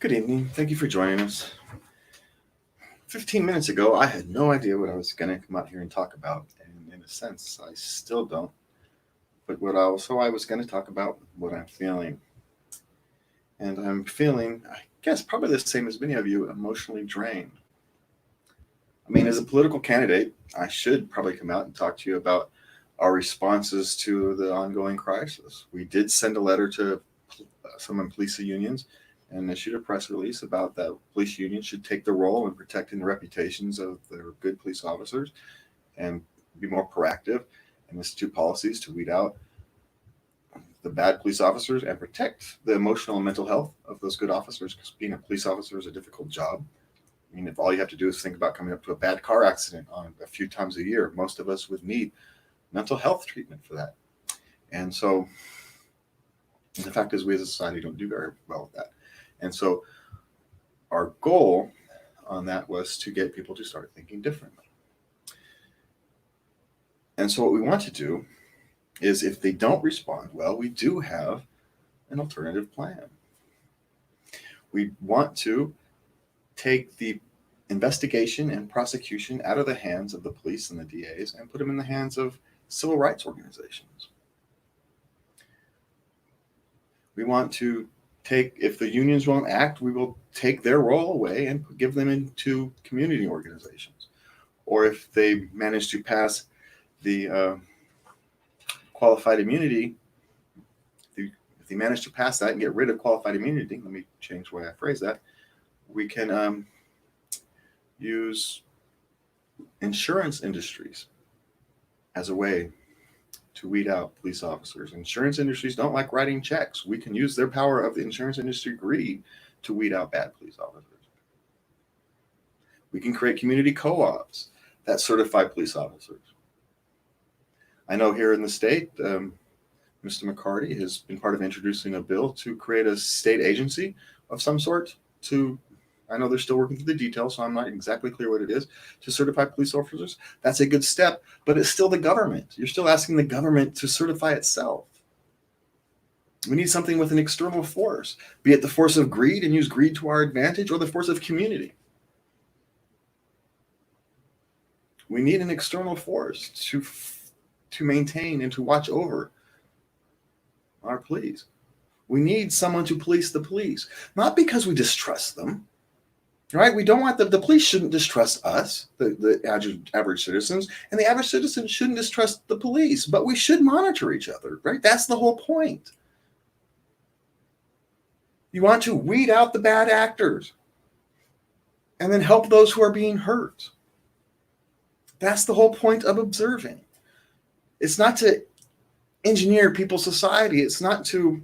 Good evening. Thank you for joining us. 15 minutes ago, I had no idea what I was going to come out here and talk about. And in a sense, I still don't. But I was going to talk about what I'm feeling. And I'm feeling, I guess, probably the same as many of you, emotionally drained. I mean, as a political candidate, I should probably come out and talk to you about our responses to the ongoing crisis. We did send a letter to some police unions and issued a press release about that police unions should take the role in protecting the reputations of their good police officers and be more proactive and institute policies to weed out the bad police officers and protect the emotional and mental health of those good officers, because being a police officer is a difficult job. I mean, if all you have to do is think about coming up to a bad car accident on a few times a year, most of us would need mental health treatment for that. And so the fact is, we as a society don't do very well with that. And so our goal on that was to get people to start thinking differently. And so what we want to do is, if they don't respond well, we do have an alternative plan. We want to take the investigation and prosecution out of the hands of the police and the DAs and put them in the hands of civil rights organizations. We want to take, if the unions won't act, we will take their role away and give them into community organizations. Or if they manage to pass the qualified immunity, if they manage to pass that and get rid of qualified immunity, let me change the way I phrase that, we can use insurance industries as a way to weed out police officers. Insurance industries don't like writing checks. We can use their power of the insurance industry greed to weed out bad police officers. We can create community co-ops that certify police officers. I know here in the state, Mr. McCarty has been part of introducing a bill to create a state agency of some sort to, I know they're still working through the details, so I'm not exactly clear what it is, to certify police officers. That's a good step, but it's still the government. You're still asking the government to certify itself. We need something with an external force, be it the force of greed and use greed to our advantage, or the force of community. We need an external force to maintain and to watch over our police. We need someone to police the police, not because we distrust them, right? We don't want the police shouldn't distrust us, the average citizens, and the average citizen shouldn't distrust the police, but we should monitor each other, right? That's the whole point. You want to weed out the bad actors and then help those who are being hurt. That's the whole point of observing. It's not to engineer people's society. It's not to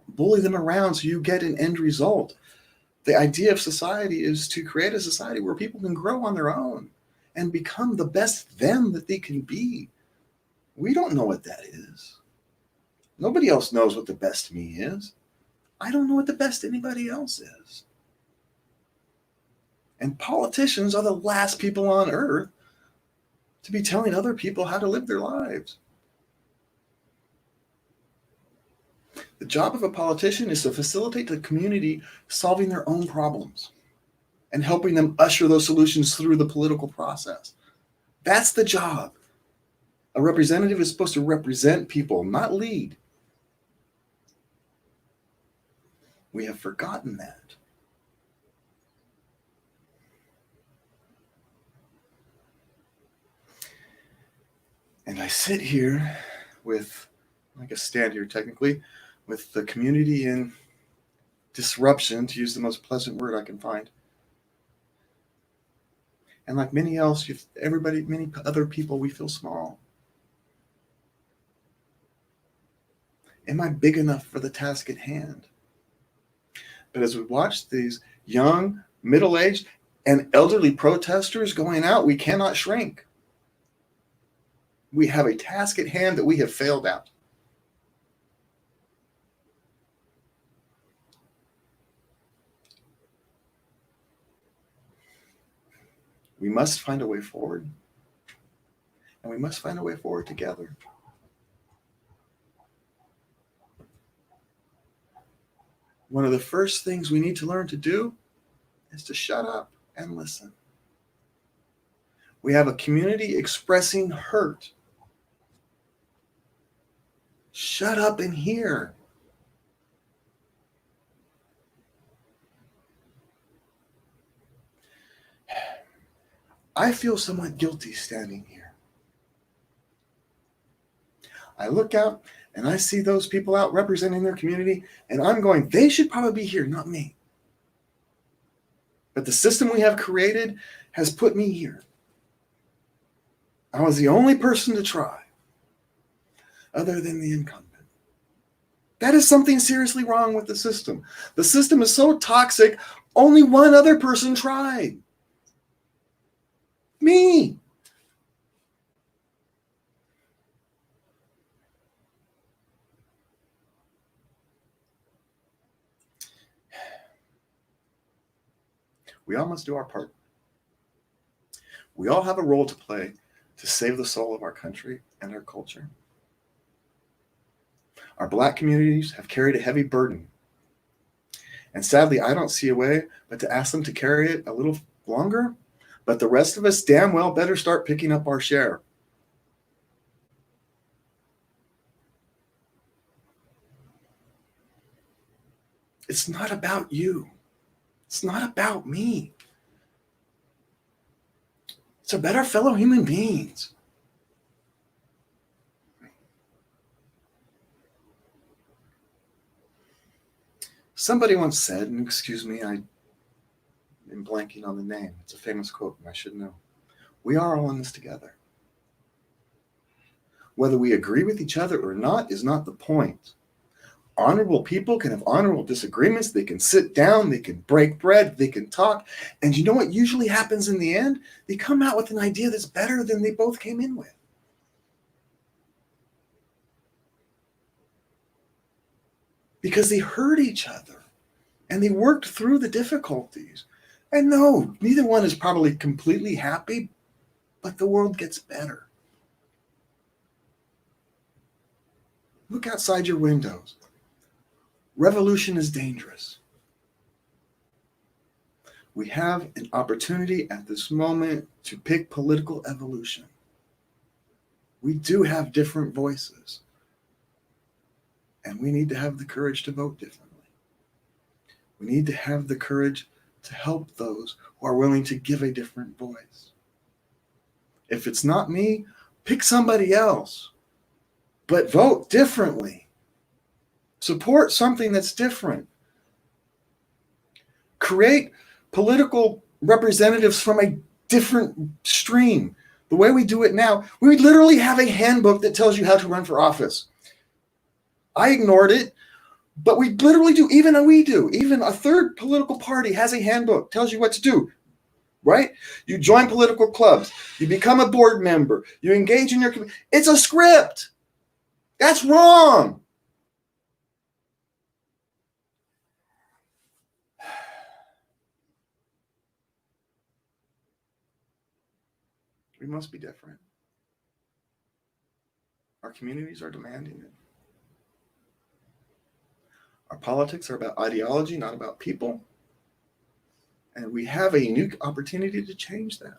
bully them around so you get an end result. The idea of society is to create a society where people can grow on their own and become the best them that they can be. We don't know what that is. Nobody else knows what the best me is. I don't know what the best anybody else is. And politicians are the last people on earth to be telling other people how to live their lives. The job of a politician is to facilitate the community solving their own problems and helping them usher those solutions through the political process. That's the job. A representative is supposed to represent people, not lead. We have forgotten that. And I sit here with, I guess stand here technically, with the community in disruption, to use the most pleasant word I can find. And like many else, many other people, we feel small. Am I big enough for the task at hand? But as we watch these young, middle-aged, and elderly protesters going out, we cannot shrink. We have a task at hand that we have failed at. We must find a way forward. And we must find a way forward together. one of the first things we need to learn to do is to shut up and listen. We have a community expressing hurt. Shut up and hear. I feel somewhat guilty standing here. I look out and I see those people out representing their community, and I'm going, they should probably be here, not me. But the system we have created has put me here. I was the only person to try, other than the incumbent. That is something seriously wrong with the system. The system is so toxic, only one other person tried. Me. We all must do our part. We all have a role to play to save the soul of our country and our culture. Our Black communities have carried a heavy burden. And sadly, I don't see a way but to ask them to carry it a little longer. But the rest of us damn well better start picking up our share. It's not about you. It's not about me. It's about our fellow human beings. Somebody once said, and excuse me, I am blanking on the name. It's a famous quote, and I should know. We are all in this together. Whether we agree with each other or not is not the point. Honorable people can have honorable disagreements. They can sit down, they can break bread, they can talk. And you know what usually happens in the end? They come out with an idea that's better than they both came in with. Because they heard each other and they worked through the difficulties. And no, neither one is probably completely happy, but the world gets better. Look outside your windows. Revolution is dangerous. We have an opportunity at this moment to pick political evolution. We do have different voices, and we need to have the courage to vote differently. We need to have the courage to help those who are willing to give a different voice. If it's not me, pick somebody else, but vote differently. Support something that's different. Create political representatives from a different stream. The way we do it now, we literally have a handbook that tells you how to run for office. I ignored it, but we literally do. Even a third political party has a handbook, tells you what to do, right? You join political clubs, you become a board member, you engage in your community. It's a script. That's wrong. We must be different. Our communities are demanding it. Our politics are about ideology, not about people. And we have a unique opportunity to change that.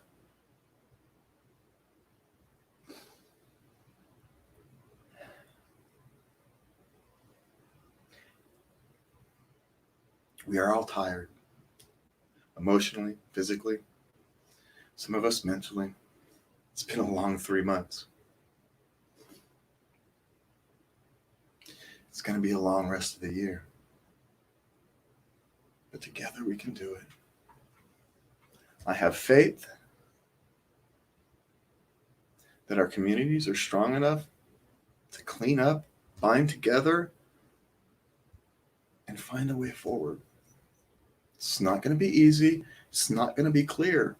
We are all tired, emotionally, physically, some of us mentally. It's been a long 3 months. It's going to be a long rest of the year. But together we can do it. I have faith that our communities are strong enough to clean up, bind together, and find a way forward. It's not going to be easy. It's not going to be clear.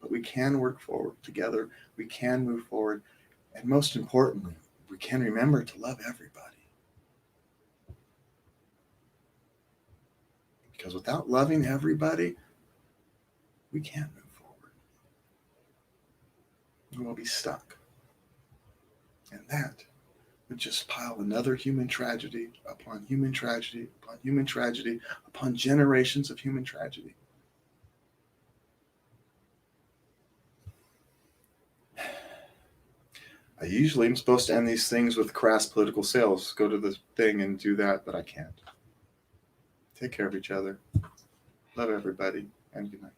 But we can work forward together. We can move forward. And most importantly, we can remember to love everybody. Because without loving everybody, we can't move forward. We will be stuck. And that would just pile another human tragedy upon human tragedy upon human tragedy upon generations of human tragedy. I usually am supposed to end these things with crass political sales. Go to the thing and do that, but I can't. Take care of each other. Love everybody, and good night.